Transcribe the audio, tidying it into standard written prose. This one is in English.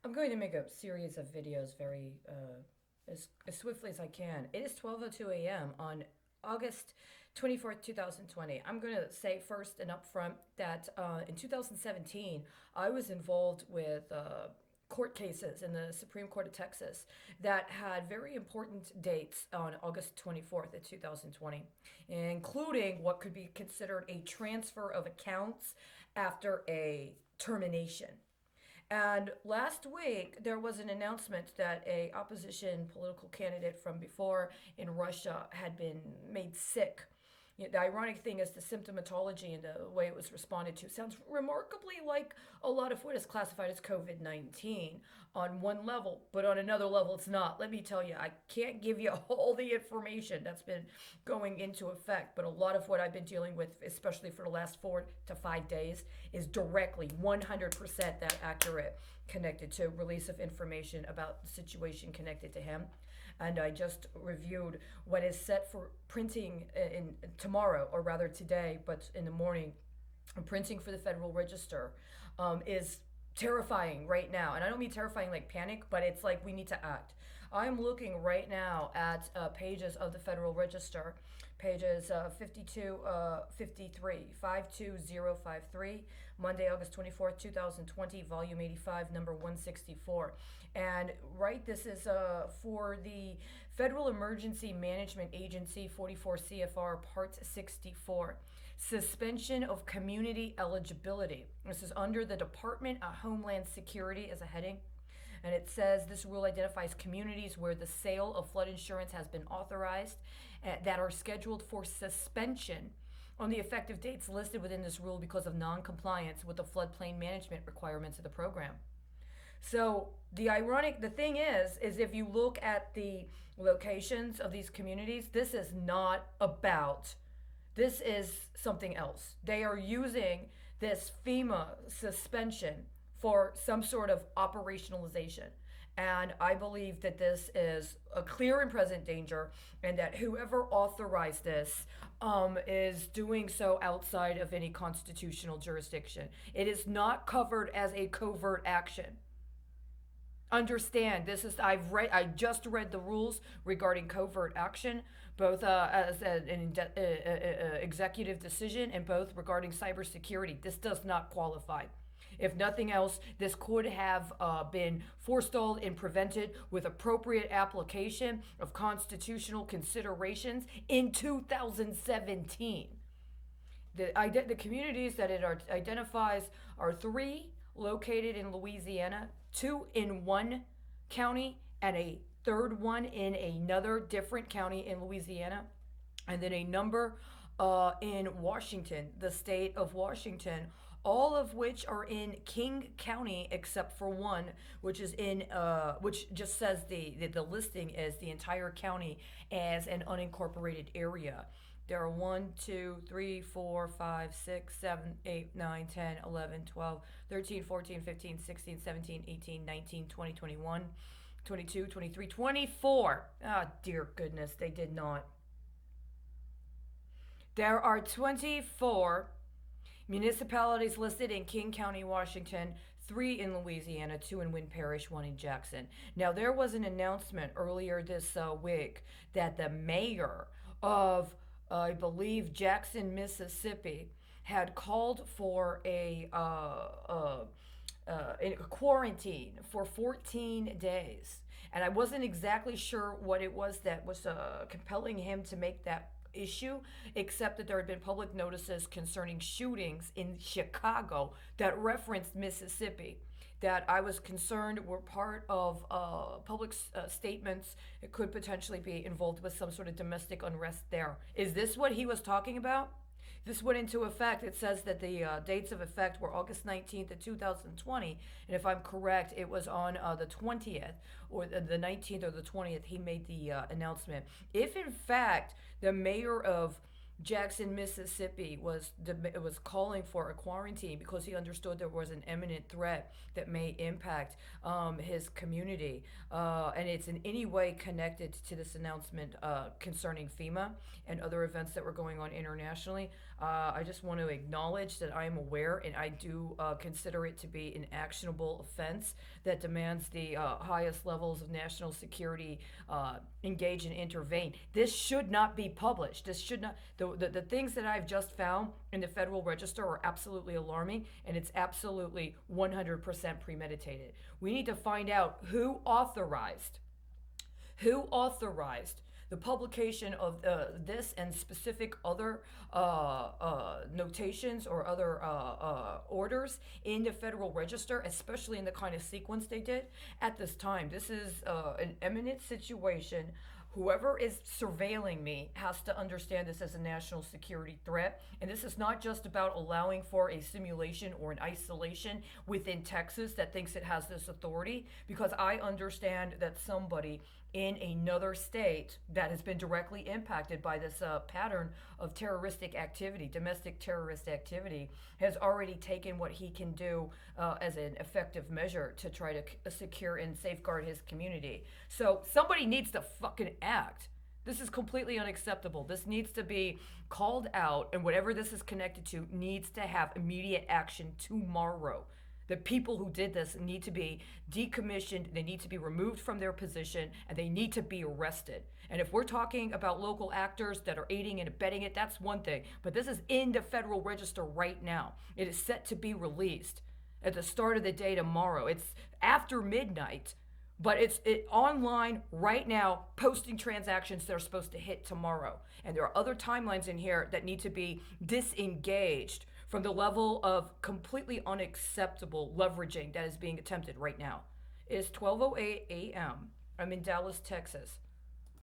I'm going to make a series of videos very as swiftly as I can. It is 12:02 a.m. on August 24th, 2020. I'm going to say first and upfront that in 2017, I was involved with court cases in the Supreme Court of Texas that had very important dates on August 24th of 2020, including what could be considered a transfer of accounts after a termination. And last week, there was an announcement that a opposition political candidate from before in Russia had been made sick. The ironic thing is the symptomatology and the way it was responded to sounds remarkably like a lot of what is classified as COVID 19 on one level, but on another level, it's not. Let me tell you, I can't give you all the information that's been going into effect, but a lot of what I've been dealing with, especially for the last 4 to 5 days, is directly 100% that accurate connected to release of information about the situation connected to him. And I just reviewed what is set for printing in tomorrow, or rather today, but in the morning, printing for the Federal Register is terrifying right now. And I don't mean terrifying like panic, but it's like we need to act. I'm looking right now at pages of the Federal Register, pages 52053, Monday, August 24th, 2020, volume 85, number 164. And right, this is for the Federal Emergency Management Agency, 44 CFR, Part 64. Suspension of community eligibility. This is under the Department of Homeland Security as a heading. And it says this rule identifies communities where the sale of flood insurance has been authorized that are scheduled for suspension on the effective dates listed within this rule because of non-compliance with the floodplain management requirements of the program. So the thing is if you look at the locations of these communities, this is something else. They are using this FEMA suspension for some sort of operationalization. And I believe that this is a clear and present danger, and that whoever authorized this is doing so outside of any constitutional jurisdiction. It is not covered as a covert action. Understand, I just read the rules regarding covert action, both as executive decision and both regarding cybersecurity. This does not qualify. If nothing else, this could have been forestalled and prevented with appropriate application of constitutional considerations in 2017. The communities that it identifies are three located in Louisiana, two in one county, and a third one in another different county in Louisiana, and then a number in Washington, the state of Washington, all of which are in King County except for one, which is which just says the listing is the entire county as an unincorporated area. There are 1, 2, 3, 4, 5, 6, 7, 8, 9, 10, 11, 12, 13, 14, 15, 16, 17, 18, 19, 20, 21, 22, 23, 24. Ah, dear goodness, they did not. There are 24 municipalities listed in King County, Washington, 3 in Louisiana, 2 in Wynn Parish, 1 in Jackson. Now, there was an announcement earlier this week that the mayor of, I believe, Jackson, Mississippi, had called for a quarantine for 14 days. And I wasn't exactly sure what it was that was compelling him to make that issue, except that there had been public notices concerning shootings in Chicago that referenced Mississippi, that I was concerned were part of public statements. It could potentially be involved with some sort of domestic unrest there. Is this what he was talking about? This went into effect. It says that the dates of effect were August 19th of 2020. And if I'm correct, it was on the 20th or the 19th or the 20th he made the announcement. If in fact the mayor of Jackson, Mississippi was calling for a quarantine because he understood there was an imminent threat that may impact his community, and it's in any way connected to this announcement concerning FEMA and other events that were going on internationally. I just want to acknowledge that I am aware, and I do consider it to be an actionable offense that demands the highest levels of national security engage and intervene. This should not be published. This should not. The things that I've just found in the Federal Register are absolutely alarming, and it's absolutely 100% premeditated. We need to find out who authorized the publication of this and specific other notations or other orders in the Federal Register, especially in the kind of sequence they did at this time. This is an imminent situation. Whoever is surveilling me has to understand this as a national security threat. And this is not just about allowing for a simulation or an isolation within Texas that thinks it has this authority, because I understand that somebody in another state that has been directly impacted by this pattern of terroristic activity, domestic terrorist activity, has already taken what he can do as an effective measure to try to secure and safeguard his community. So somebody needs to fucking act. This is completely unacceptable. This needs to be called out, and whatever this is connected to needs to have immediate action tomorrow. The people who did this need to be decommissioned, they need to be removed from their position, and they need to be arrested. And if we're talking about local actors that are aiding and abetting it, that's one thing. But this is in the Federal Register right now. It is set to be released at the start of the day tomorrow. It's after midnight, but it's online right now, posting transactions that are supposed to hit tomorrow. And there are other timelines in here that need to be disengaged from the level of completely unacceptable leveraging that is being attempted right now. It is 12:08 a.m. I'm in Dallas, Texas.